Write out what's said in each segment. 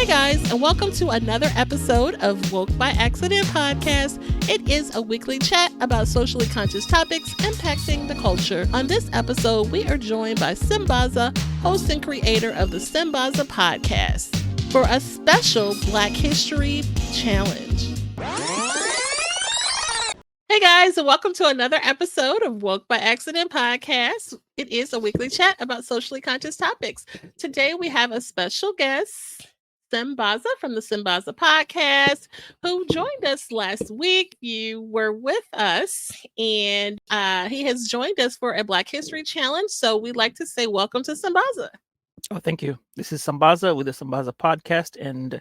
Hey guys, and welcome to another episode of Woke by Accident Podcast. It is a weekly chat about socially conscious topics impacting the culture. On this episode, we are joined by Sambaza, host and creator of the Sambaza Podcast, for a special Black History Challenge. Hey guys, and welcome to another episode of Woke by Accident Podcast. It is a weekly chat about socially conscious topics. Today we have a special guest, Sambaza from the Sambaza Podcast, who joined us last week. You were with us, and he has joined us for a Black History Challenge. So we'd like to say welcome to Sambaza. Oh, thank you. This is Sambaza with the Sambaza Podcast, and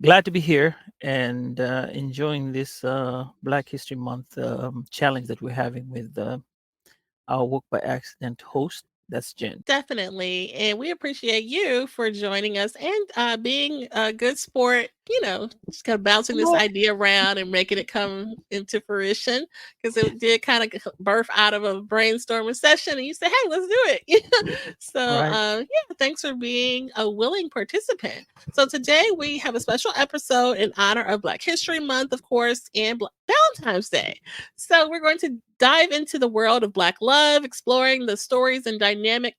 glad to be here and enjoying this Black History Month challenge that we're having with our Work by Accident host. That's Jen. Definitely. And we appreciate you for joining us and being a good sport, just kind of bouncing this idea around and making it come into fruition, because it did kind of birth out of a brainstorming session. And you said, hey, let's do it. So, Right. thanks for being a willing participant. So today we have a special episode in honor of Black History Month, of course, and Valentine's Day. So we're going to dive into the world of Black love, exploring the stories and dynamic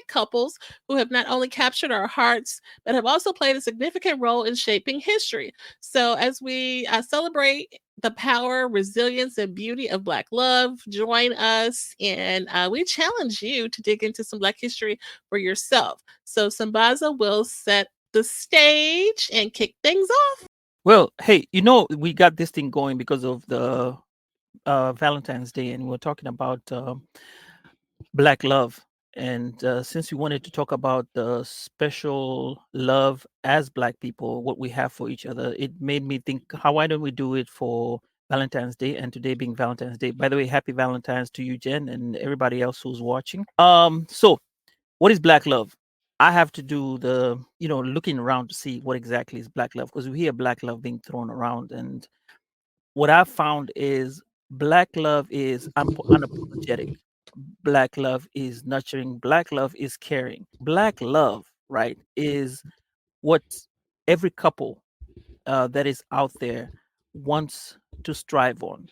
couples who have not only captured our hearts, but have also played a significant role in shaping history. So as we celebrate the power, resilience, and beauty of Black love, join us, and we challenge you to dig into some Black history for yourself. So Sambaza will set the stage and kick things off. Well, hey, we got this thing going because of the Valentine's Day, and we're talking about Black love. And since we wanted to talk about the special love as Black people, what we have for each other, it made me think, why don't we do it for Valentine's Day? And today being Valentine's Day, by the way, happy Valentine's to you, Jen, and everybody else who's watching. So what is Black love? I have to do the, looking around to see what exactly is Black love, because we hear Black love being thrown around. And what I've found is Black love is unapologetic. Black love is nurturing. Black love is caring. Black love, right, is what every couple that is out there wants to strive on.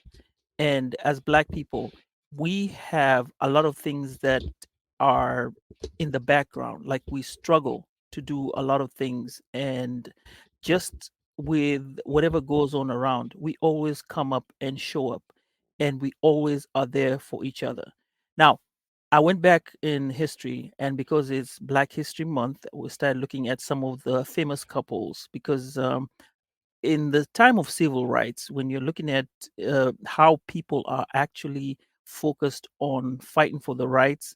And as Black people, we have a lot of things that are in the background. Like, we struggle to do a lot of things. And just with whatever goes on around, we always come up and show up. And we always are there for each other. Now, I went back in history, and because it's Black History Month, we started looking at some of the famous couples. Because in the time of civil rights, when you're looking at how people are actually focused on fighting for the rights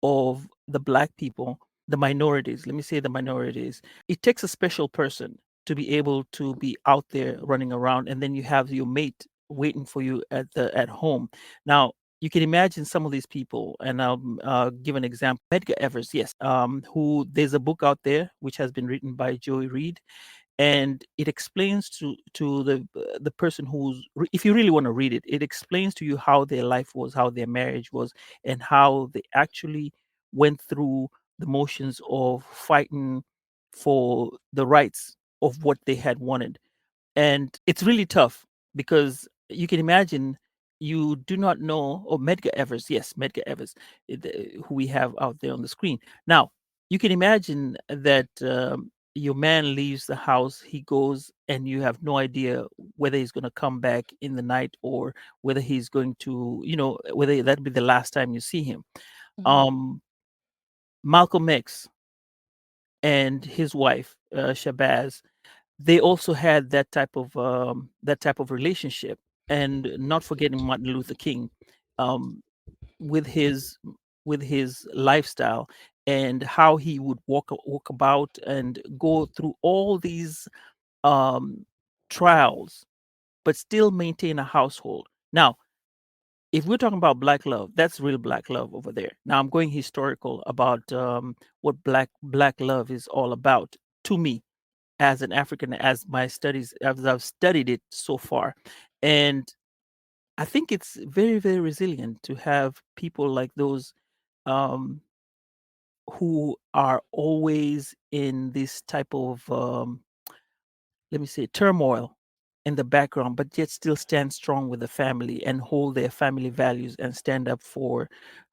of the Black people, the minorities, let me say the minorities, it takes a special person to be able to be out there running around, and then you have your mate waiting for you at home. Now, you can imagine some of these people, and I'll give an example. Medgar Evers, yes, who there's a book out there which has been written by Joy Reid, and it explains to the person if you really want to read it, it explains to you how their life was, how their marriage was, and how they actually went through the motions of fighting for the rights of what they had wanted. And it's really tough, because you can imagine, you do not know. Oh, Medgar Evers, yes, Medgar Evers, who we have out there on the screen now. You can imagine that your man leaves the house, he goes, and you have no idea whether he's going to come back in the night, or whether he's going to, whether that be the last time you see him. Mhm. Malcolm X and his wife, Shabazz, they also had that type of relationship. And not forgetting Martin Luther King, um, with his lifestyle, and how he would walk about and go through all these um, trials, but still maintain a household. Now, if we're talking about Black love, that's real Black love over there. Now, I'm going historical about what Black love is all about to me, as an African, as I've studied it so far. And I think it's very, very resilient to have people like those, um, who are always in this type of let me say turmoil in the background, but yet still stand strong with the family and hold their family values and stand up for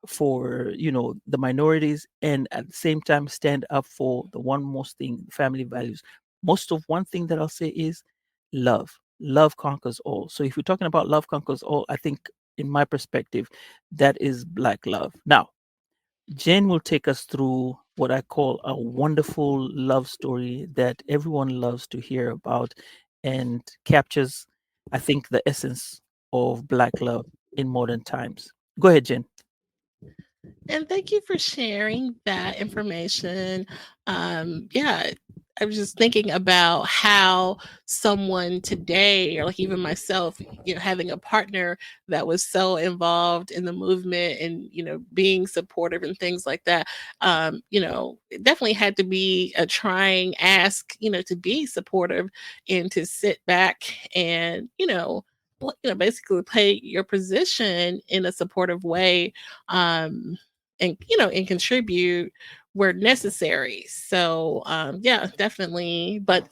the minorities, and at the same time stand up for the one most thing, family values. Most of one thing that I'll say is love. Love conquers all. So if we're talking about love conquers all, I think in my perspective, that is black love. Now, Jen will take us through what I call a wonderful love story that everyone loves to hear about and captures, I think, the essence of Black love in modern times. Go ahead, Jen. And thank you for sharing that information. Yeah, I was just thinking about how someone today, or like even myself, having a partner that was so involved in the movement and, being supportive and things like that. It definitely had to be a trying ask, to be supportive and to sit back and, basically play your position in a supportive way. And contribute where necessary. So yeah, definitely. But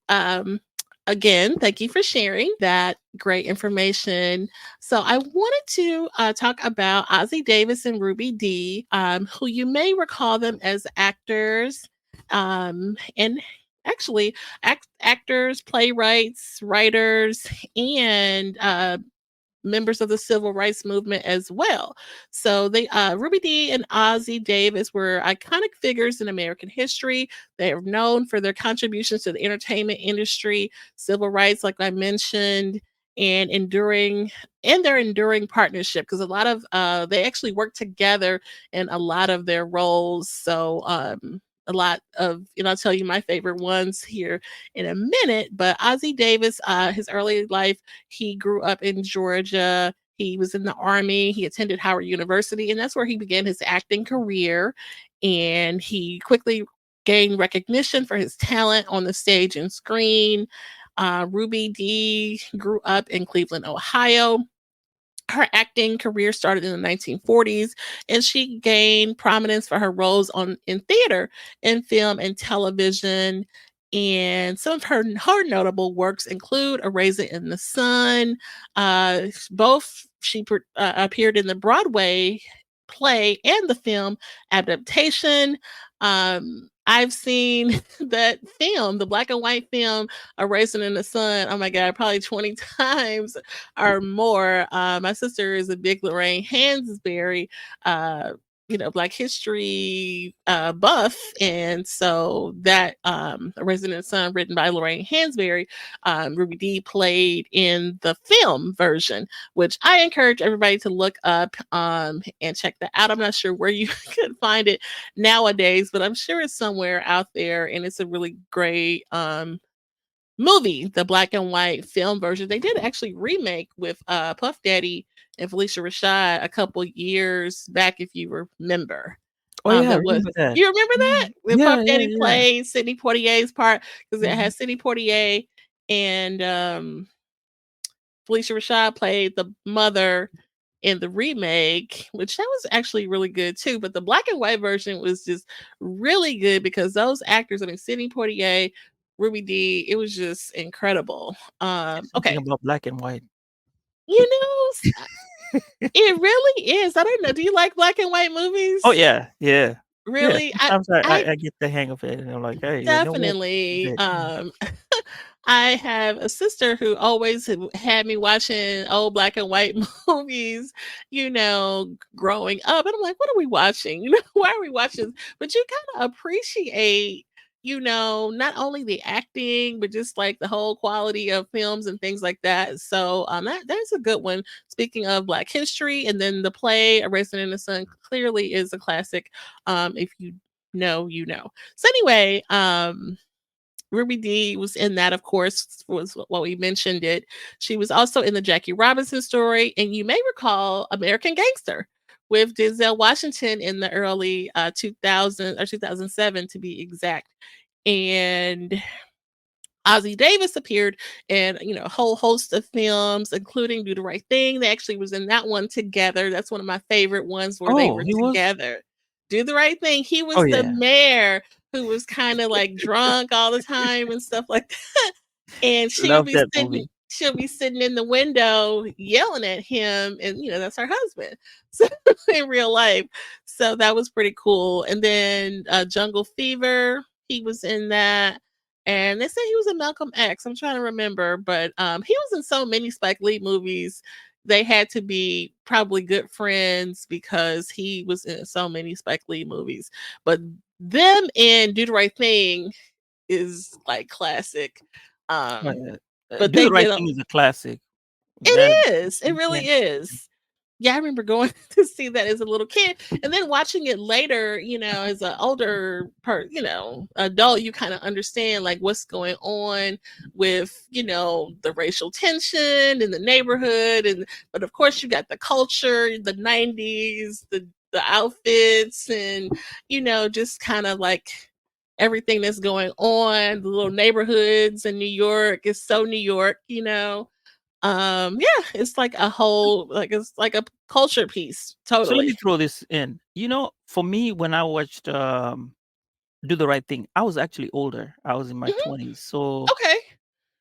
um again, thank you for sharing that great information. So I wanted to talk about Ossie Davis and Ruby Dee, who you may recall them as actors, and actually actors, playwrights, writers, and members of the civil rights movement as well. So they Ruby Dee and Ossie Davis were iconic figures in American history. They are known for their contributions to the entertainment industry, civil rights, like I mentioned, and their enduring partnership, because a lot of they actually work together in a lot of their roles. So a lot of, I'll tell you my favorite ones here in a minute. But Ossie Davis, his early life, he grew up in Georgia. He was in the army. He attended Howard University, and that's where he began his acting career. And he quickly gained recognition for his talent on the stage and screen. Ruby Dee grew up in Cleveland, Ohio. Her acting career started in the 1940s, and she gained prominence for her roles in theater and film and television. And some of her notable works include A Raisin in the Sun. Both she appeared in the Broadway play and the film adaptation. I've seen that film, the black and white film, A Raisin in the Sun. Oh my God, probably 20 times or more. My sister is a big Lorraine Hansberry, Black History buff, and so that A Raisin in the Sun, written by Lorraine Hansberry, Ruby Dee played in the film version, which I encourage everybody to look up and check that out. I'm not sure where you could find it nowadays, but I'm sure it's somewhere out there, and it's a really great movie, the black and white film version. They did actually remake with Puff Daddy and Felicia Rashad a couple years back, if you remember. Oh yeah, I That was remember that. You remember that when Yeah, Puff yeah, Daddy yeah. played Sidney Poitier's part, because it Mhm. has Sidney Poitier and Felicia Rashad played the mother in the remake, which that was actually really good too. But the black and white version was just really good because those actors, I mean, Sidney Poitier, Ruby Dee, it was just incredible. Something Okay, about black and white. it really is. I don't know. Do you like black and white Oh movies? yeah, yeah, yeah. Really? Sometimes I, I I, I get the hang of it, and I'm like, hey, you know what? This is definitely. it. Mm. I have a sister who always had me watching old black and white movies, growing up. And I'm like, what are we watching? Why are we watching this? But you kind of appreciate, not only the acting, but just like the whole quality of films and things like that. So that's a good one. Speaking of Black history, and then the play, A Raisin in the Sun, clearly is a classic. If you know, you know. So anyway, Ruby Dee was in that, of course, was what we mentioned it. She was also in the Jackie Robinson story, and you may recall American Gangster with Denzel Washington in the early 2000 or 2007 to be exact. And Ossie Davis appeared in, a whole host of films, including Do the Right Thing. They actually was in that one together. That's one of my favorite ones where they Oh, were he was. together. Do the Right Thing. He Oh was the yeah, mayor who was kind of like drunk all the time and stuff like that. And love that movie. she'll be sitting in the window yelling at him, and that's her husband. So in real life. So that was pretty cool. And then Jungle Fever, he was in that. And they said he was in Malcolm X. I'm trying to remember, but he was in so many Spike Lee movies. They had to be probably good friends because he was in so many Spike Lee movies. But them and Do the Right Thing is like classic. Oh, Um, yeah. but Do they the Right did a Thing is a classic. That it is. It you really can't. is. Yeah, I remember going to see that as a little kid, and then watching it later, as an older adult, you kind of understand like what's going on with, the racial tension in the neighborhood, but of course you got the culture, the 90s, the outfits, and just kind of like everything that's going on, the little neighborhoods in New York is so New York. Yeah, it's like a whole like it's like a culture piece, So let me totally. throw this in. For me, when I watched Do the Right Thing, I was actually older. I was in my Mhm. 20s, so Okay.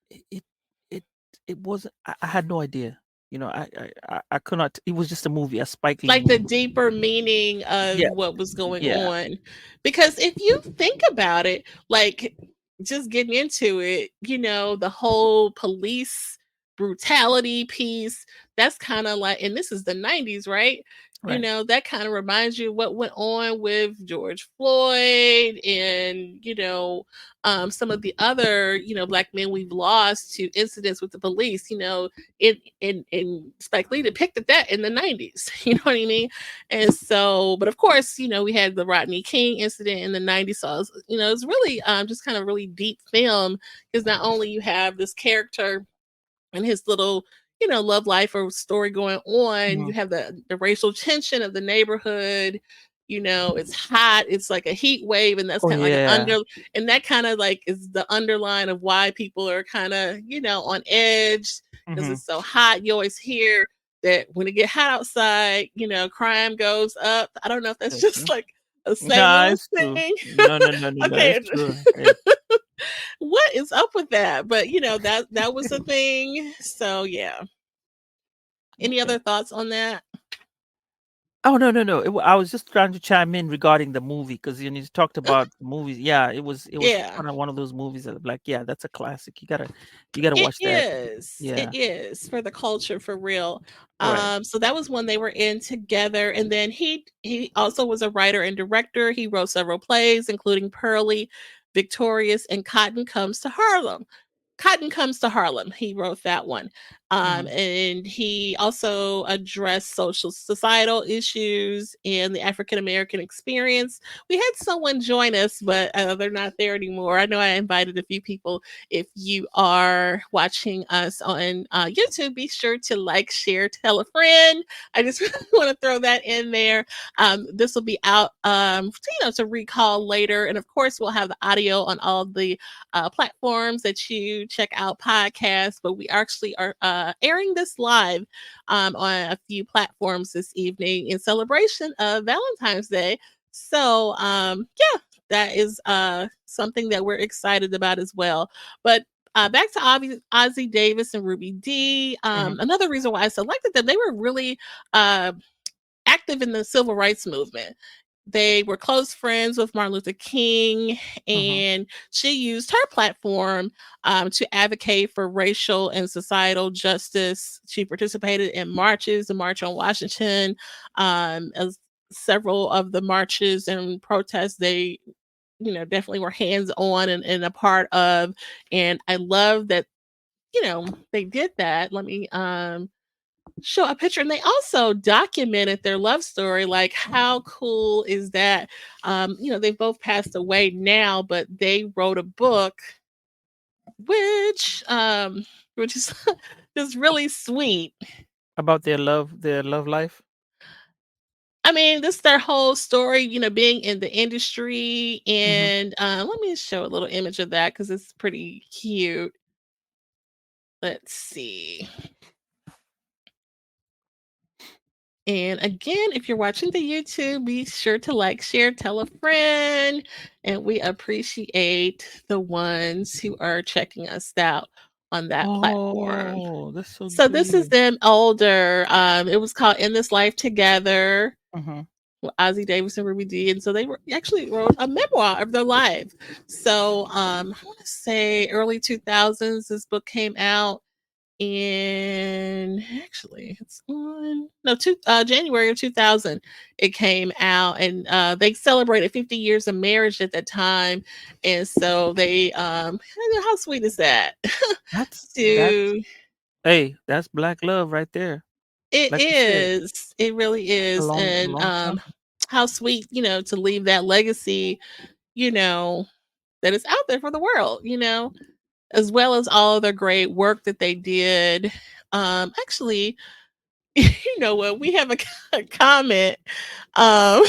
it it it, it wasn't. I had no idea. I could not. It was just a movie, a Spike Lee Like the movie. deeper meaning of Yeah, what was going yeah, on. Because if you think about it, like just getting into it, the whole police brutality piece, that's kind of like, and this is the 90s, right? right. That kind of reminds you what went on with George Floyd and, some of the other, black men we've lost to incidents with the police, in Spike Lee depicted that in the 90s. You know what I mean? And so, but of course, we had the Rodney King incident in the 90s. So, it's really just kind of really deep film because not only you have this character and his little love life or story going on, you Mhm. have the racial tension of the neighborhood. It's hot, it's like a heat wave, and that's Oh kind of like yeah. and that kind of like is the underline of why people are kind of on edge because Hmm. it's so hot. You always hear that when it get hot outside, crime goes up. I don't know if that's That's just true. like a St. Nah, Louis it's true. thing. No, no, no, no, no. Okay. It's true. It's What is up with that? But that was a thing. So yeah. Any okay. other thoughts on that? Oh no, no, no. I was just trying to chime in regarding the movie because you talked about the movies. Yeah, it was Yeah. kind of one of those movies that like, yeah, that's a classic. You gotta It watch that. is. It Yeah, is for the culture for real. right. So that was when they were in together, and then he also was a writer and director. He wrote several plays, including Pearly, Victorious, and Cotton Comes to Harlem. Cotton Comes to Harlem. He wrote that one. Hmm. And he also addressed social societal issues and the African American experience. We had someone join us, but they're not there anymore. I know I invited a few people. If you are watching us on YouTube, be sure to like, share, tell a friend. I just want to throw that in there. This will be out, to recall later. And of course, we'll have the audio on all the platforms that you check out podcasts, but we actually are airing this live on a few platforms this evening in celebration of Valentine's Day. So, yeah, that is something that we're excited about as well. But back to Ozzie Davis and Ruby D. Hmm. Another reason why I selected them, they were really uh, active in the civil rights movement. They were close friends with Martin Luther King, Hmm. and she used her platform to advocate for racial and societal justice. She participated in marches, the March on Washington, as several of the marches and protests they definitely were hands on and a part of. And I love that they did that. Let me show a picture, and they also documented their love story. Like, how cool is that? They've both passed away now, but they wrote a book which which is just really sweet. About their love life. I mean, this their whole story, being in the industry. Hmm. And let me show a little image of that because it's pretty cute. Let's see. And again, if you're watching the YouTube, be sure to like, share, tell a friend. And we appreciate the ones who are checking us out on that platform. Oh, that's so So this is good. them older. It was called In This Life Together. Mm-hmm. Ozzie Davis and Ruby Dee, and so they were actually wrote a memoir of their life. So I want to say early 2000s. This book came out, and actually it's on January of 2000. It came out, and they celebrated 50 years of marriage at that time, and so they how sweet is that? That's to hey, that's black love right there. It Like you said, is. It really a is. long, And long time. how sweet, to leave that legacy, you know, that is out there for the world, as well as all of the great work that they did. Actually, you know what? We have a comment. Um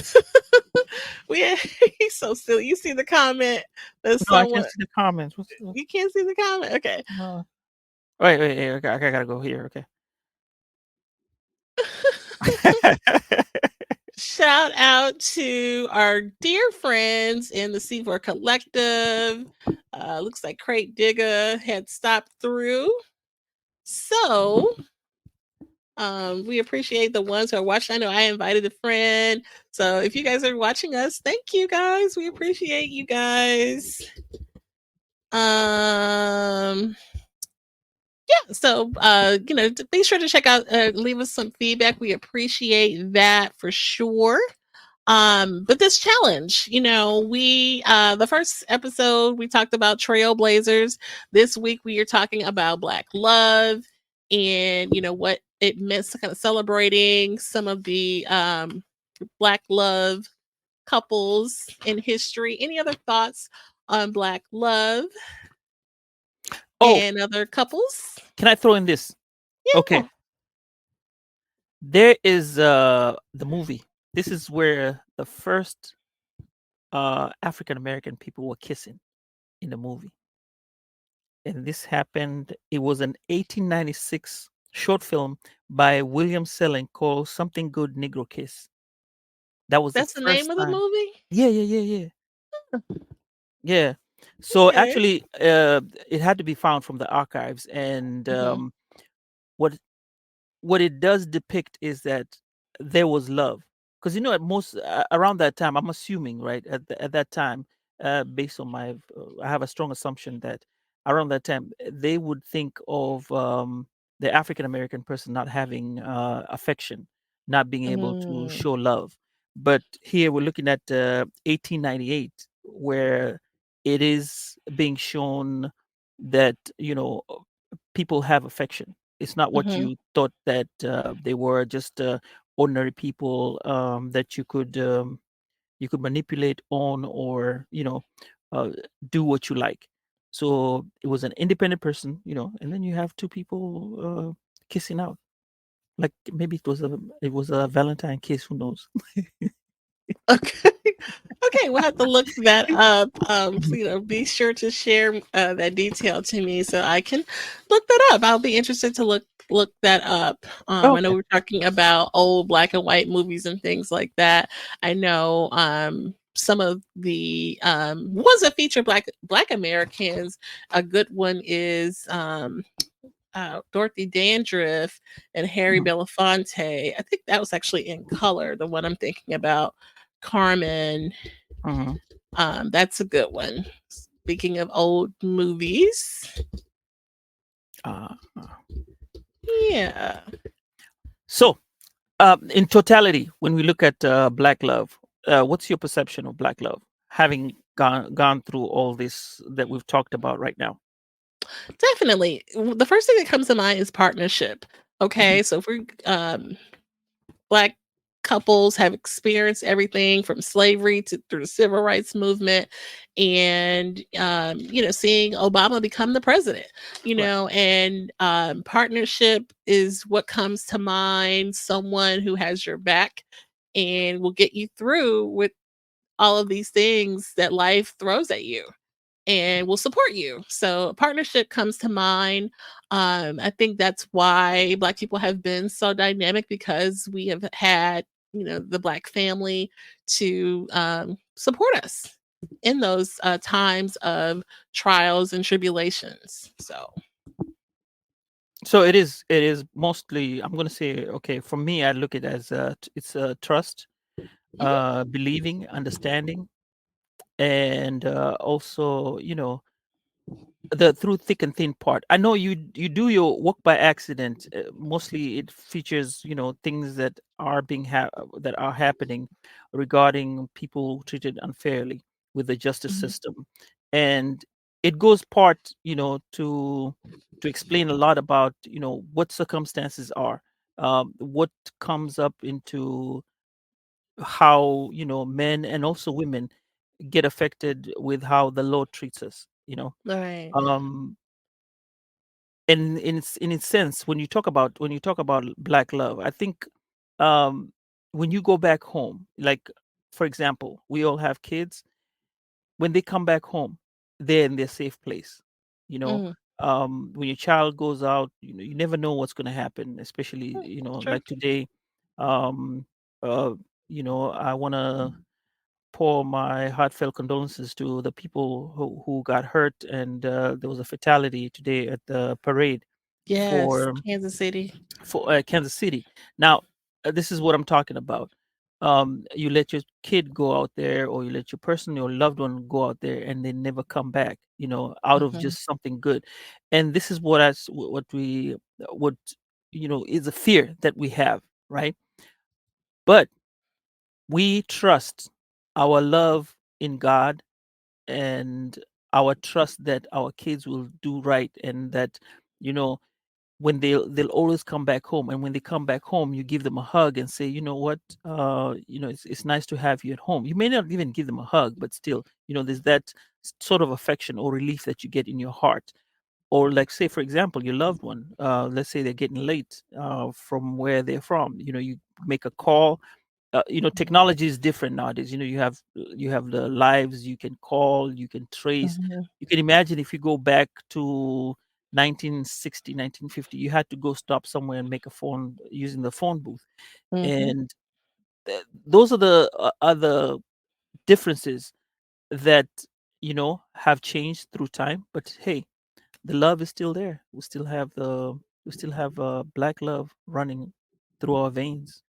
we he's so silly. You see the comment that No, I can't someone see the comments. What's the you can't see the comment. Okay. wait, okay, I gotta go here. Okay. Shout out to our dear friends in the C4 Collective. Looks like Crate Digger had stopped through. So we appreciate the ones who are watching. I know I invited a friend. So if you guys are watching us, thank you guys. We appreciate you guys. Yeah, so be sure to check out, leave us some feedback. We appreciate that for sure. But this challenge, we the first episode we talked about trailblazers. This week we are talking about Black love and what it meant, to kind of celebrating some of the Black love couples in history. Any other thoughts on Black love Oh, and other couples? can I throw in this? Okay. Yeah. There is the movie. This is where the first African American people were kissing in the movie. And this happened, it was an 1896 short film by William Selling called Something Good Negro Kiss. That was the That's the name first of the time. movie? Yeah. Yeah. So Okay. actually, it had to be found from the archives, and Mhm. what what it does depict is that there was love, because at most around that time, I'm assuming, right, at that time, based on my I have a strong assumption that around that time they would think of the African American person not having affection, not being able to Mm. show love. But here we're looking at 1898, where it is being shown that people have affection. It's not what Mhm. you thought that they were, just ordinary people that you could manipulate on, or uh, do what you like. So it was an independent person, and then you have two people kissing out. Like maybe it was a Valentine kiss. Who knows? Okay. Okay, we'll have to look that up. Be sure to share that detail to me so I can look that up. I'll be interested to look that up. I know Okay. we're talking about old black and white movies and things like that. I know some of the was a feature black Americans. A good one is Dorothy Dandruff and Harry Mhm. Belafonte. I think that was actually in color. The one I'm thinking about, Carmen. Mhm. That's a good one. Speaking of old movies, Uh, yeah. so, in totality, when we look at black love, what's your perception of black love, having gone through all this that we've talked about right now? Definitely. The first thing that comes to mind is partnership. Mhm. Okay, so if we're black couples have experienced everything from slavery to through the civil rights movement, and seeing Obama become the president, Right. and partnership is what comes to mind. Someone who has your back and will get you through with all of these things that life throws at you. and will support you. So partnership comes to mind. I think that's why Black people have been so dynamic, because we have had, the Black family to support us in those times of trials and tribulations. So it is mostly, I'm going to say, okay, for me, I look at it as it's a trust, Mhm. believing, understanding, and also, the through thick and thin part. I know you do your work by accident. Mostly, it features things that are that are happening regarding people treated unfairly with the justice Mhm. system, and it goes part to explain a lot about what circumstances are, what comes up into how men and also women get affected with how the law treats us. Right. Um, and in its sense, when you talk about black love, I think um when you go back home, like for example, we all have kids. When they come back home, they're in their safe place. you know Mhm. when your child goes out, you never know what's going to happen, especially Mm, true. like today. um uh I want to pour my heartfelt condolences to the people who got hurt, and there was a fatality today at the parade Yes, for Kansas City. Kansas City. Now, this is what I'm talking about. You let your kid go out there, or you let your person, your loved one, go out there, and they never come back. Out of Mhm. just something good. And this is what is a fear that we have, right? But we trust our love in God, and our trust that our kids will do right, and that you know when they'll always come back home. And when they come back home, you give them a hug and say, you know what, it's nice to have you at home. You may not even give them a hug, but still, there's that sort of affection or relief that you get in your heart. Or like, say for example, your loved one, let's say they're getting late from where they're from. You make a call. Technology is different nowadays. You have the lives, you can call, you can trace. Mhm. You can imagine if you go back to 1960, 1950, you had to go stop somewhere and make a phone using the phone booth. Mhm. And those are the other differences that have changed through time. But hey, the love is still there. We still have black love running through our veins.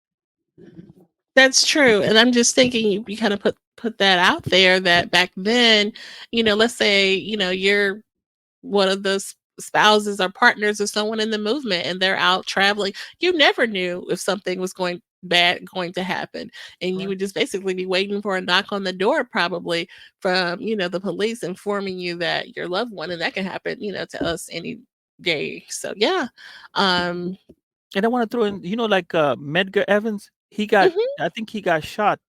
That's true, and I'm just thinking, you kind of put that out there, that back then, let's say, you're one of the spouses or partners of someone in the movement, and they're out traveling. You never knew if something was going to happen, and you Right. would just basically be waiting for a knock on the door, probably from the police, informing you that your loved one, and that can happen, to us any day. So yeah. um And I want to throw in, like Medgar Evers, mhm, I think he got shot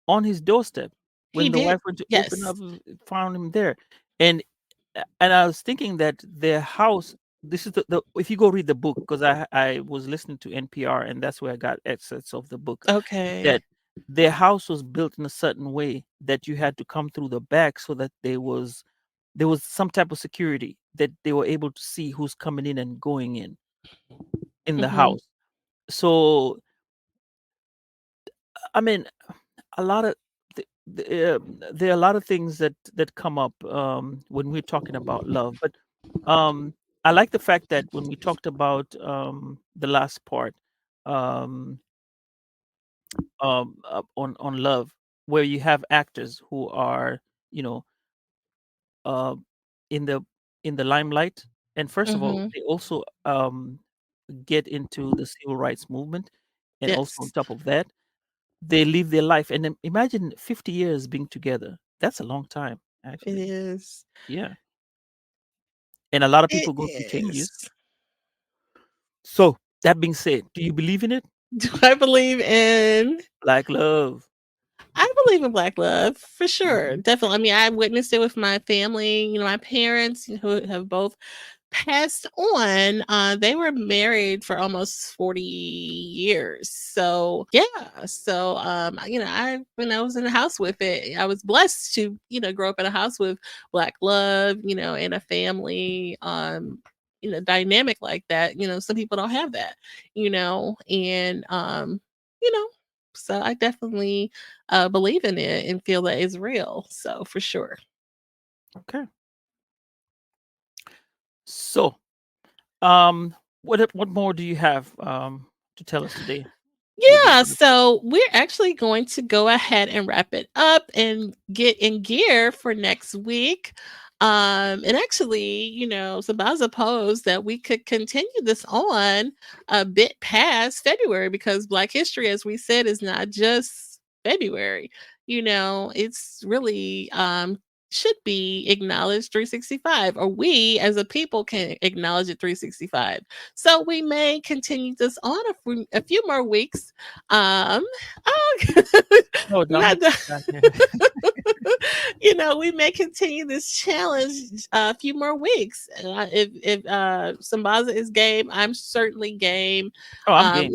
on his doorstep he when the did. wife went to open Yes. up, found him there. And I was thinking that their house, this is the if you go read the book, because I was listening to NPR, and that's where I got excerpts of the book, Okay. that their house was built in a certain way that you had to come through the back, so that there was some type of security that they were able to see who's coming in and going in the Mhm. house. So I mean, a lot of there are a lot of things that come up when we're talking about love. But I like the fact that when we talked about the last part, um, on love, where you have actors who are you know uh, in the limelight, and first of all, Mhm. they also get into the civil rights movement, and also on Yes, top of that, they live their life. And then imagine 50 years being together. That's a long time, it actually. is. Yeah. And a lot of It people go through changes. is. So, that being said, do you believe in it? Do I believe in Black love. I believe in black love for sure. Hmm. Definitely. I mean, I witnessed it with my family, my parents, who have both passed on. They were married for almost 40 years. So yeah. So I when I was in the house with it, I was blessed to, grow up in a house with Black love, and a family, dynamic like that. Some people don't have that, and you know, so I definitely believe in it and feel that it's real. So for sure. Okay. So, what more do you have to tell us today? With this Yeah, other- so we're actually going to go ahead and wrap it up and get in gear for next week. And actually, Sambaza posed that we could continue this on a bit past February because Black History, as we said, is not just February. It's really should be acknowledged 365, or we as a people can acknowledge it 365. So we may continue this on a few more weeks. Oh, No, don't not have to the, go back there. we may continue this challenge a few more weeks. If Sambaza is game, I'm certainly game. Oh, I'm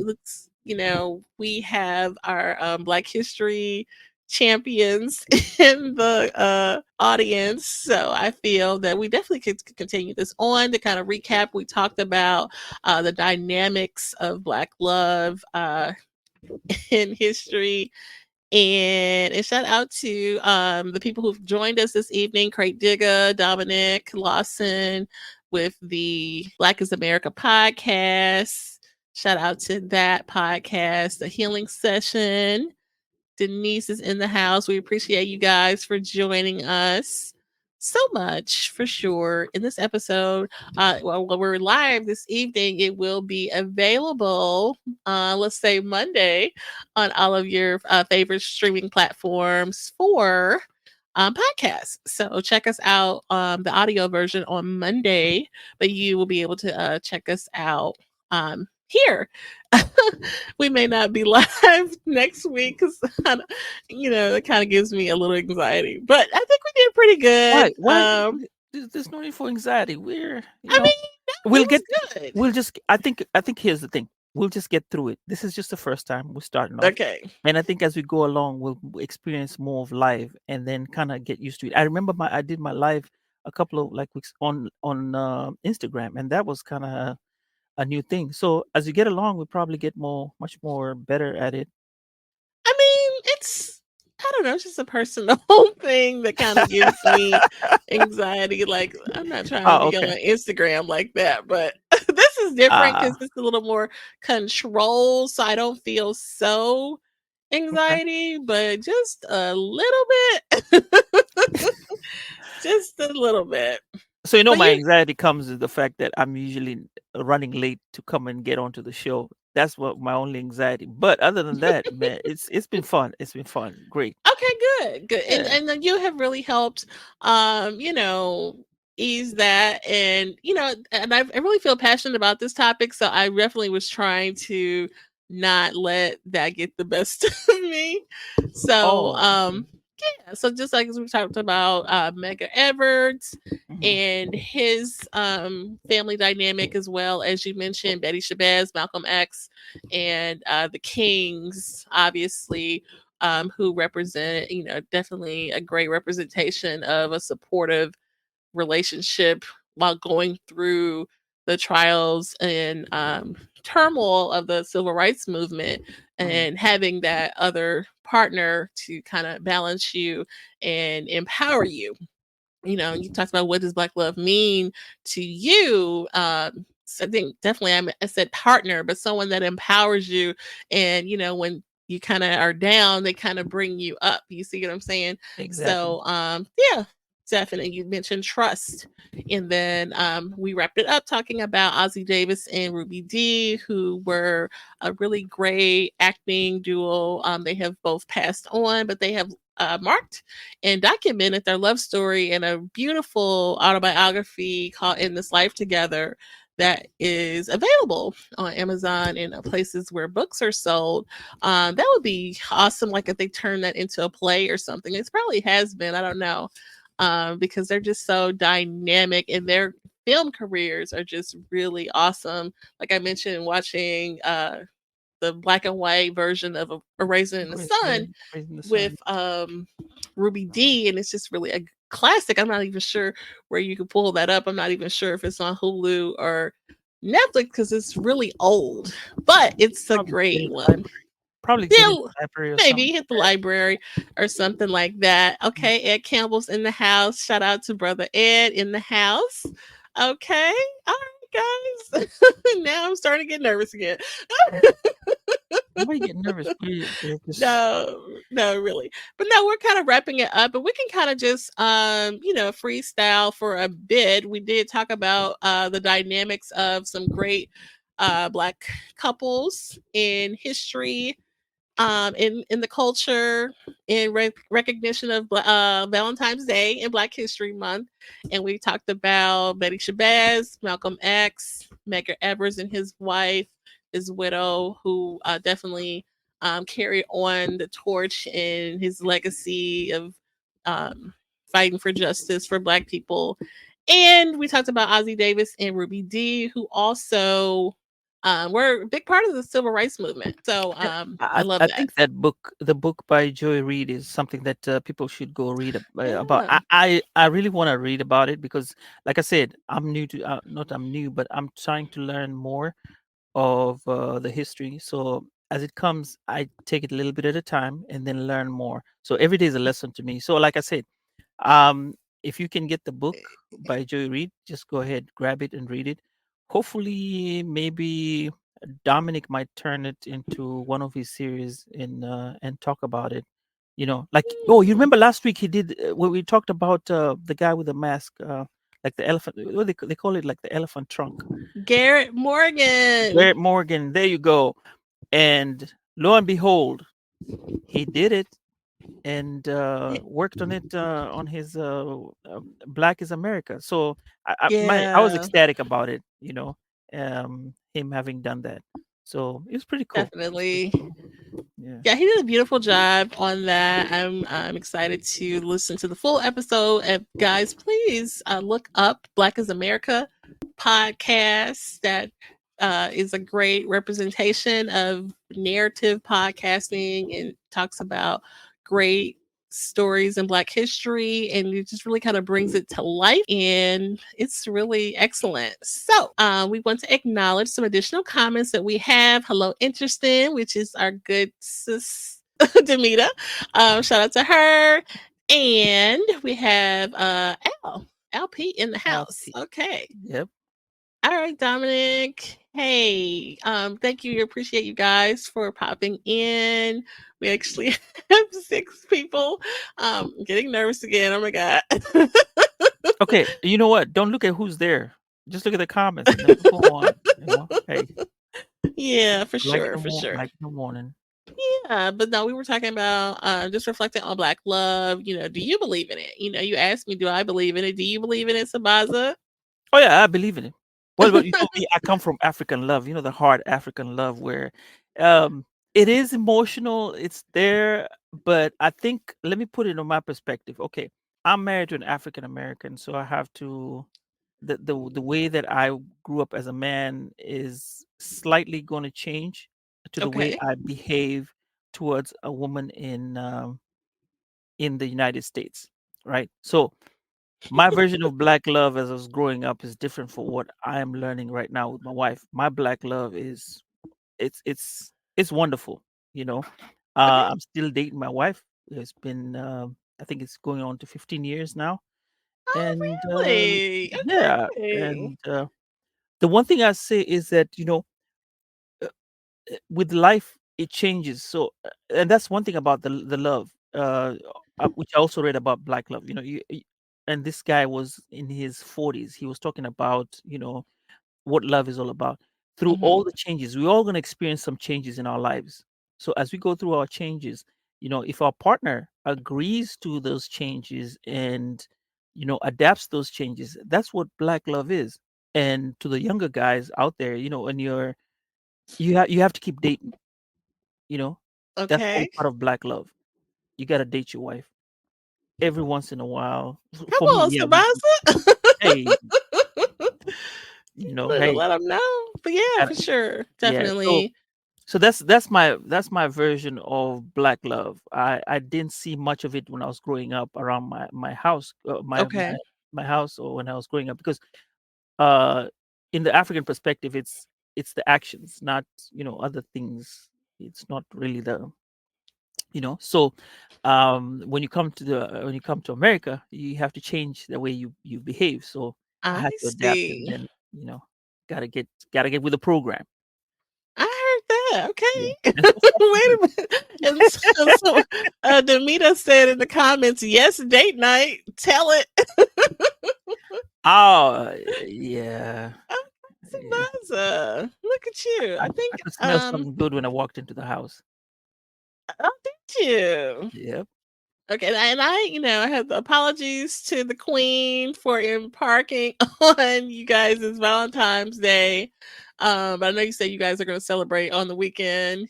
game. We have our Black History champions in the audience. So I feel that we definitely could continue this on. To kind of recap, we talked about the dynamics of Black love in history. And shout out to the people who've joined us this evening: Crate Digger, Dominic Lawson with the Black is America podcast. Shout out to that podcast, The Healing Session. Denise is in the house. We appreciate you guys for joining us so much, for sure. In this episode, while we're live this evening, it will be available, let's say Monday, on all of your favorite streaming platforms for podcasts. So check us out, the audio version on Monday, but you will be able to check us out here. We may not be live next week because it kind of gives me a little anxiety, but I think we did pretty good. Why? There's no need for anxiety. We're, I mean, no, we'll it get. was good. We'll just. I think here's the thing. We'll just get through it. This is just the first time we're starting off. Okay. And I think as we go along, we'll experience more of live and then kind of get used to it. I remember I did my live a couple of like weeks on Instagram, and that was kind of a new thing. So as you get along, we'll probably get much more better at it. I mean, I don't know, it's just a personal thing that kind of gives me anxiety. Like, I'm not trying to Oh, be okay. on Instagram like that, but this is different because Ah, it's a little more control, so I don't feel so okay. anxiety, but just a little bit. Just a little bit. So But my you anxiety comes with the fact that I'm usually running late to come and get onto the show. That's what my only anxiety. But other than that, man, it's been fun. It's been fun. Great. Okay, good, good. And Yeah. and then you have really helped ease that. And I really feel passionate about this topic. So I definitely was trying to not let that get the best of me. So Oh, okay. yeah, so just like as we talked about Medgar Evers Hmm. and his family dynamic, as well as you mentioned Betty Shabazz, Malcolm X, and the Kings, obviously, who represent, definitely a great representation of a supportive relationship while going through the trials and turmoil of the civil rights movement, Hmm. and having that other partner to kind of balance you and empower you. You talked about what does Black love mean to you. So I think definitely I said partner, but someone that empowers you. And, when you kind of are down, they kind of bring you up. You see what I'm saying? Exactly. So, yeah, definitely. You mentioned trust. And then we wrapped it up talking about Ossie Davis and Ruby Dee, who were a really great acting duo. They have both passed on, but they have marked and documented their love story in a beautiful autobiography called In This Life Together that is available on Amazon and places where books are sold. That would be awesome, like if they turn that into a play or something. It probably has been, I don't know, because they're just so dynamic, and their film careers are just really awesome. Like I mentioned, watching the black and white version of A Raisin in the Great, yeah, Sun Raising the with Sun. Ruby D, and it's just really a classic. I'm not even sure where you can pull that up. I'm not even sure if it's on Hulu or Netflix because it's really old, but it's a Probably get great in the one. library. Probably get in Yeah, the library or maybe something hit like the that. library or something like that. Mm. Okay, Ed Campbell's in the house. Shout out to brother Ed in the house. Okay, all right, guys. Now I'm starting to get nervous again. Why you getting nervous? Just No, no, really. But no, we're kind of wrapping it up, and we can kind of just freestyle for a bit. We did talk about the dynamics of some great black couples in history, in the culture, in recognition of Valentine's Day and Black History Month, and we talked about Betty Shabazz, Malcolm X, Medgar Evers and his wife, his widow, who definitely carried on the torch and his legacy of um, fighting for justice for Black people. And we talked about Ossie Davis and Ruby D, who also were a big part of the civil rights movement. So yeah, I I love I that. think that book, the book by Joy Reid, is something that people should go read about. Yeah. I really want to read about it because, like I said, I'm new to not I'm new, but I'm trying to learn more of the history. So as it comes, I take it a little bit at a time and then learn more. So every day is a lesson to me. So like I said, um, if you can get the book by Joy Reid, just go ahead, grab it and read it. Hopefully, maybe Dominic might turn it into one of his series and talk about it. You know, like, oh, you remember last week he did when we talked about the guy with the mask, like the elephant. What they call it, like the elephant trunk. Garrett Morgan. Garrett Morgan. There you go. And lo and behold, he did it and worked on it on his Black is America. So I was Yeah, ecstatic about it, him having done that. So it was pretty cool. It was pretty definitely. cool. Yeah. Yeah, he did a beautiful job on that. I'm excited to listen to the full episode. And guys, please look up Black is America podcast. That is a great representation of narrative podcasting and talks about great stories in Black history, and it just really kind of brings it to life, and it's really excellent. So we want to acknowledge some additional comments that we have. Hello Interesting, which is our good sis Demita. Shout out to her. And we have LP in the house. LP. Okay. Yep. All right, Dominic. Hey, thank you. Appreciate you guys for popping in. We actually have 6 people. I'm getting nervous again. Oh my god. Okay. You know what? Don't look at who's there. Just look at the comments and then go on. Hey, Yeah, for sure, for sure. like in the morning. Yeah, but no, we were talking about just reflecting on Black love. Do you believe in it? You asked me, do I believe in it? Do you believe in it, Sambaza? Oh yeah, I believe in it. Well, but me, I come from African love. The hard African love where um it is emotional, it's there, but I think let me put it on my perspective. Okay, I'm married to an African American, so I have to the way that I grew up as a man is slightly going to change to the way Okay. I behave towards a woman in the United States, right? So my version of black love as I was growing up is different for what I am learning right now with my wife. My black love is it's wonderful, you know. Okay. I'm still dating my wife. It's been I think it's going on to 15 years now. Oh, And really? yeah, Okay. and the one thing I say is that, uh, with life it changes. So and that's one thing about the love which I also read about black love. And this guy was in his 40s. He was talking about what love is all about. Through Hmm. all the changes, we're all going to experience some changes in our lives. So as we go through our changes, if our partner agrees to those changes and adapts those changes, that's what black love is. And to the younger guys out there, when you have to keep dating. You know, that's all Okay. part of black love. You gotta date your wife every once in a while. Come For me, on, yeah, Sambaza. hey, Better hey, let them know. But yeah, gotta, for sure, yeah. So definitely. that's my version of black love. I didn't see much of it when I was growing up around my house, Okay, my house, or when I was growing up, because uh in the African perspective, it's the actions, not other things. It's not really the so when you come to America, you have to change the way you behave. So I I had to adapt, and see. then you know gotta get with the program. I heard that. Yeah, Okay. that's what's up to Wait do. a minute. And so, Demita said in the comments, yes, date night. Tell it. Oh, yeah, yeah. Sambaza. Look at you. I, I I think, could smell something good when I walked into the house. oh, did you? Yep. Okay, and I have apologies to the queen for imparking on you guys' Valentine's Day. But I know you said you guys are going to celebrate on the weekend.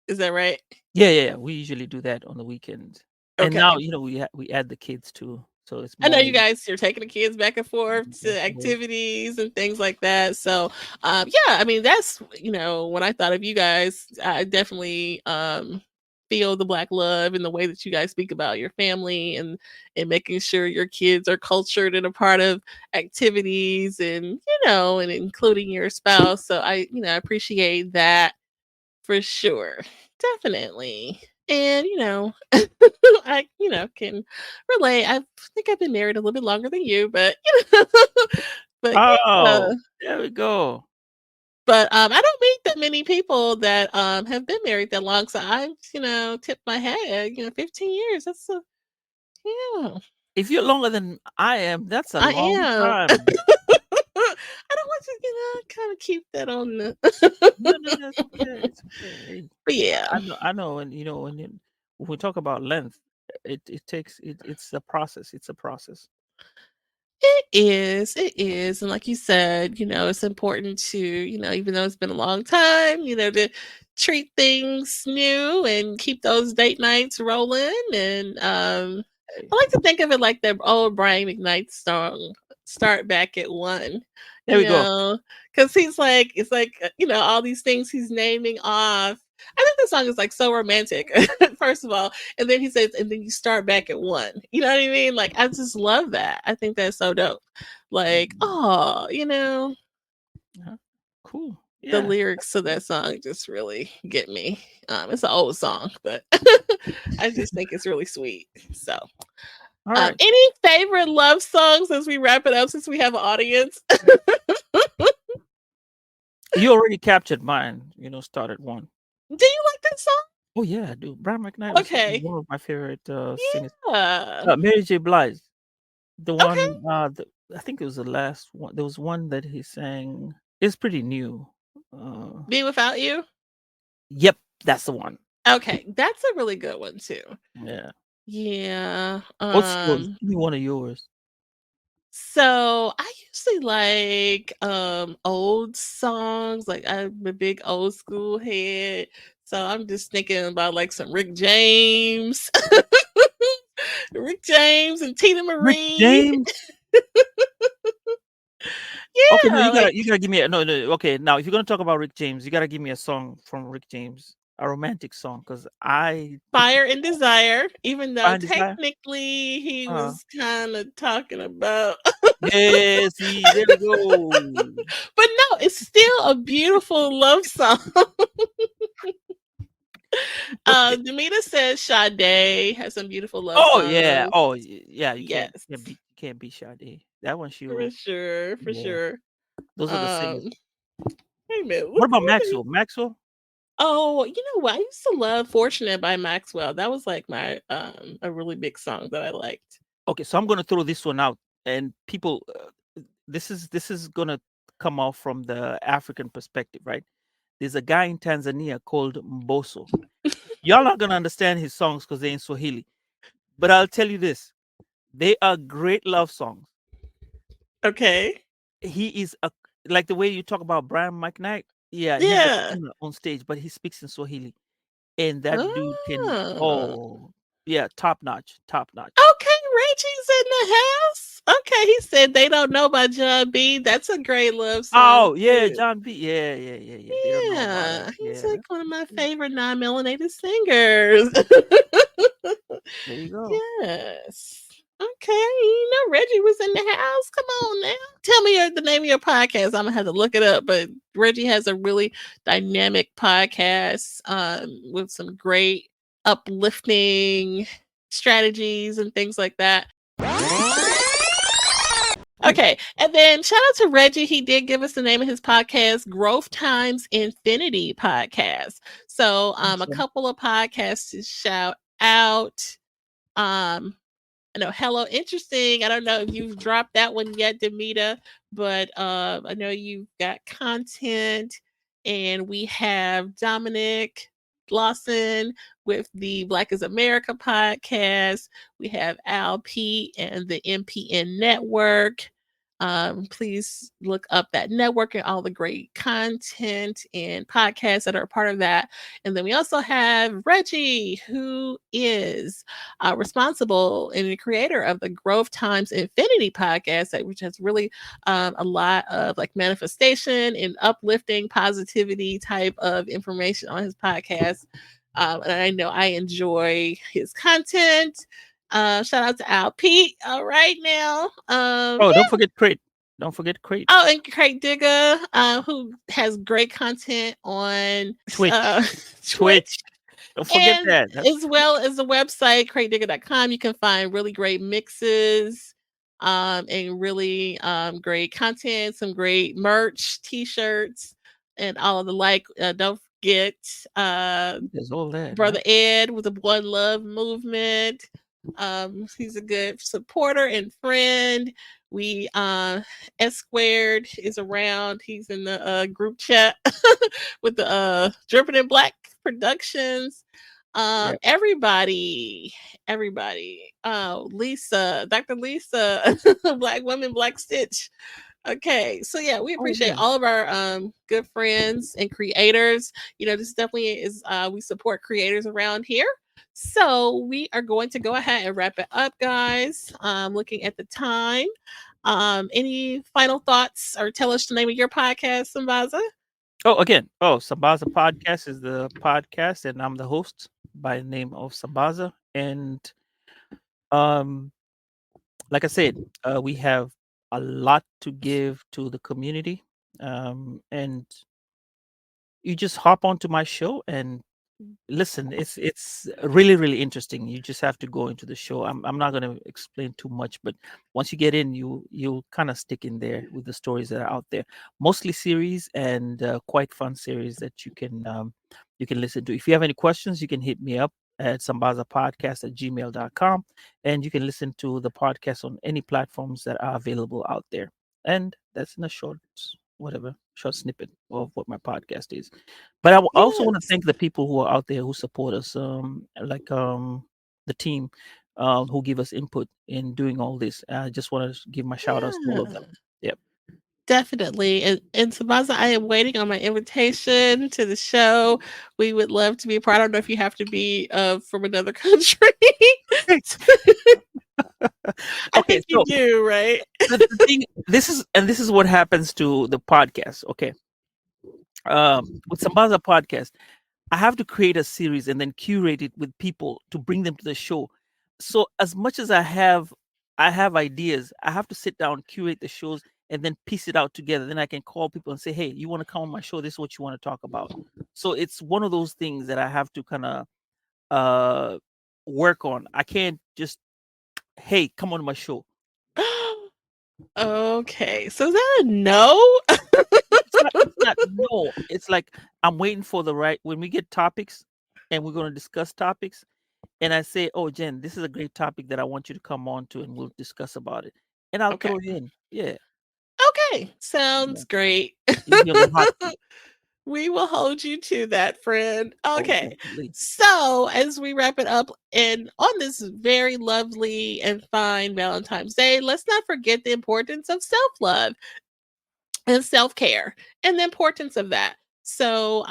Is that right? Yeah, yeah, yeah. We usually do that on the weekends, and now Okay. we add the kids too, so it's I know more. you guys you're taking the kids back and forth Yeah, to yeah. activities and things like that. So, yeah, I mean that's when I thought of you guys, I definitely feel the black love in the way that you guys speak about your family and making sure your kids are cultured and a part of activities and including your spouse. So I appreciate that for sure. Definitely. And I can relate. I think I've been married a little bit longer than you, but but yeah. Oh, there we go. But I don't meet that many people that have been married that long. So I tip my hat. 15 years. Yeah, If you're longer than I am, that's a I long am. time. I don't want to kind of keep that on the. No, no, no, it's okay. It's okay. Hey, But yeah. I know, and when we talk about length, it takes it's a process. It's a process. It is. And like you said, it's important to, even though it's been a long time, to treat things new and keep those date nights rolling. And Hey, I like to think of it like that old Brian McKnight song, Start Back at One, there we go. because it's like, all these things he's naming off. I think the song is like so romantic, first of all. And then he says, and then you start back at one. You know what I mean? Like, I just love that. I think that's so dope. Like, Mhm. oh, Uh-huh. Cool. the Yeah. lyrics to that song just really get me. It's an old song, but I just think it's really sweet. So, All right. any favorite love songs as we wrap it up since we have an audience? You already captured mine. Started one. Do you like that song? Oh yeah, I do. Brian McKnight was Okay. one of my favorite singers. Yeah. Mary J. Blige, the Okay. one. I think it was the last one. There was one that he sang. It's pretty new. Uh, Be Without You? yep, that's the one. Okay. That's a really good one too. Yeah. Yeah. What's yours? Give me one of yours. So I usually like old songs. Like I'm a big old school head. So I'm just thinking about like some Rick James. Rick James and Tina Rick Marie. James. Okay, no, Yeah, like you gotta give me no, no. Okay, now if you're gonna talk about Rick James, you gotta give me a song from Rick James, a romantic song, because I pick Fire and Desire, even though Find Desire. technically he Uh, was kind of talking about yeah, see, there we go. but no, it's still a beautiful love song. Okay. Demita says Sade has some beautiful love Oh yeah. songs. Oh yeah. You can't Yes, can't beat Sade. That one she for will. sure, for Yeah. sure. Those are the singers. Um, Wait a minute, What about what did Maxwell? Maxwell? oh, you know what? I used to love Fortunate by Maxwell. That was like my a really big song that I liked. Okay, so I'm gonna throw this one out, and people, this is gonna come off from the African perspective, right? There's a guy in Tanzania called Mbosso. Y'all not gonna understand his songs because they're in Swahili, but I'll tell you this: they are great love songs. Okay. He is a like the way you talk about Brian McKnight. Yeah, he's a Yeah. singer on stage, but he speaks in Swahili, and that dude can. Ah. Oh, yeah, top notch, top notch. Okay, Reggie's in the house. Okay, he said They Don't Know by John B. That's a great love song Oh yeah, too. John B. Yeah. They don't know about it. Yeah, he's Yeah, like that's one of my good. favorite non-melanated singers. There you go. Yes. Okay, Reggie was in the house. Come on now. Tell me the name of your podcast. I'm gonna have to look it up. But Reggie has a really dynamic podcast with some great uplifting strategies and things like that. Okay, and then shout out to Reggie. He did give us the name of his podcast, Growth Times Infinity Podcast. So a Awesome. couple of podcasts to shout out. I know Hello Interesting. I don't know if you've dropped that one yet, Demita, but I know you've got content, and we have Dominic Lawson with the Black is America podcast. We have Al P and the MPN Network. Please look up that network and all the great content and podcasts that are part of that. And then we also have Reggie, who is responsible and the creator of the Growth Times Infinity podcast, which has really a lot of like manifestation and uplifting positivity type of information on his podcast. And I know I enjoy his content. Shout out to Al Pete. All right now. Oh, don't forget Crate. Don't forget Crate. Oh, and Craig Digger, who has great content on Twitch. Twitch. Don't forget And that. as well as the website, craigdigger.com, you can find really great mixes and really great content, some great merch, t-shirts, and all of the like. Don't forget There's all that. Brother Ed with the One Love movement. He's a good supporter and friend. We S Squared is around. He's in the group chat with the Dripping in Black Productions. Yep. Everybody. Lisa, Dr. Lisa, Black Woman, Black Stitch. Okay, so yeah, we appreciate all of our good friends and creators. This definitely is we support creators around here. So we are going to go ahead and wrap it up, guys. Looking at the time. Any final thoughts, or tell us the name of your podcast, Sambaza? Sambaza Podcast is the podcast, and I'm the host by the name of Sambaza. And like I said, we have a lot to give to the community. And you just hop onto my show and listen. It's really, really interesting. You just have to go into the show. I'm not going to explain too much, but once you get in, you'll kind of stick in there with the stories that are out there. Mostly series and quite fun series that you can listen to. If you have any questions, you can hit me up at sambazapodcast@gmail.com, and you can listen to the podcast on any platforms that are available out there. And that's in a short snippet of what my podcast is. But I also want to thank the people who are out there who support us, like the team who give us input in doing all this. I just want to give my shout outs to all of them. Yep. Definitely. And Sambaza, I am waiting on my invitation to the show. We would love to be a part. I don't know if you have to be from another country. I think you do, right? the thing, this is what happens to the podcast. Okay. With Sambaza Podcast, I have to create a series and then curate it with people to bring them to the show. So as much as I have ideas, I have to sit down, curate the shows, and then piece it out together. Then I can call people and say, hey, you want to come on my show? This is what you want to talk about. So it's one of those things that I have to kind of work on. I can't just, hey, come on my show. Okay. So is that a no? It's not no. It's like I'm waiting for when we get topics and we're going to discuss topics. And I say, oh, Jen, this is a great topic that I want you to come on to, and we'll discuss about it. And I'll throw you in. Yeah. Okay. Sounds great. We will hold you to that, friend. Okay. So as we wrap it up, and on this very lovely and fine Valentine's Day, let's not forget the importance of self-love and self-care and the importance of that. So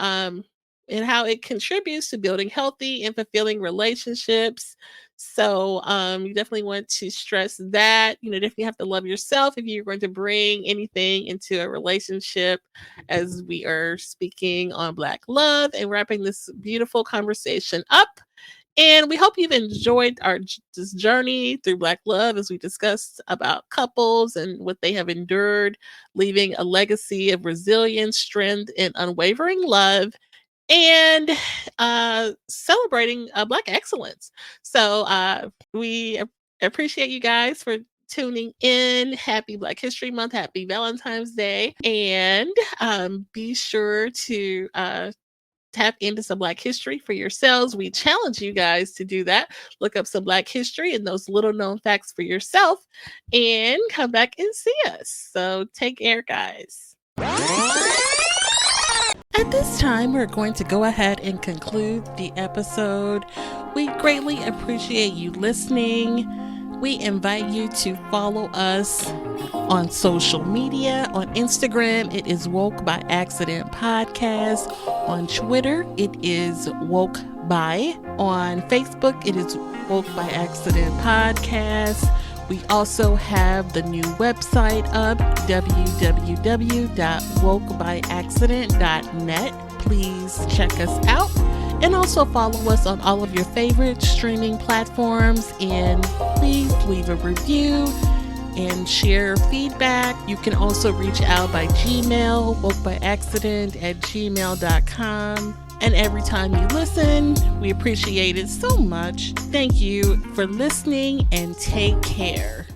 and how it contributes to building healthy and fulfilling relationships. So you definitely want to stress that. Definitely have to love yourself if you're going to bring anything into a relationship, as we are speaking on Black love and wrapping this beautiful conversation up. And we hope you've enjoyed this journey through Black love, as we discussed about couples and what they have endured, leaving a legacy of resilience, strength, and unwavering love, and celebrating Black excellence. So we appreciate you guys for tuning in. Happy Black History Month. Happy Valentine's Day. And be sure to tap into some Black history for yourselves. We challenge you guys to do that. Look up some Black history and those little known facts for yourself, and come back and see us. So take care, guys. At this time, we're going to go ahead and conclude the episode. We greatly appreciate you listening. We invite you to follow us on social media. On Instagram, it is Woke by Accident Podcast. On Twitter, it is Woke by. On Facebook, it is Woke by Accident Podcast. We also have the new website up, www.wokebyaccident.net. Please check us out. And also follow us on all of your favorite streaming platforms. And please leave a review and share feedback. You can also reach out by Gmail, wokebyaccident@gmail.com. And every time you listen, we appreciate it so much. Thank you for listening, and take care.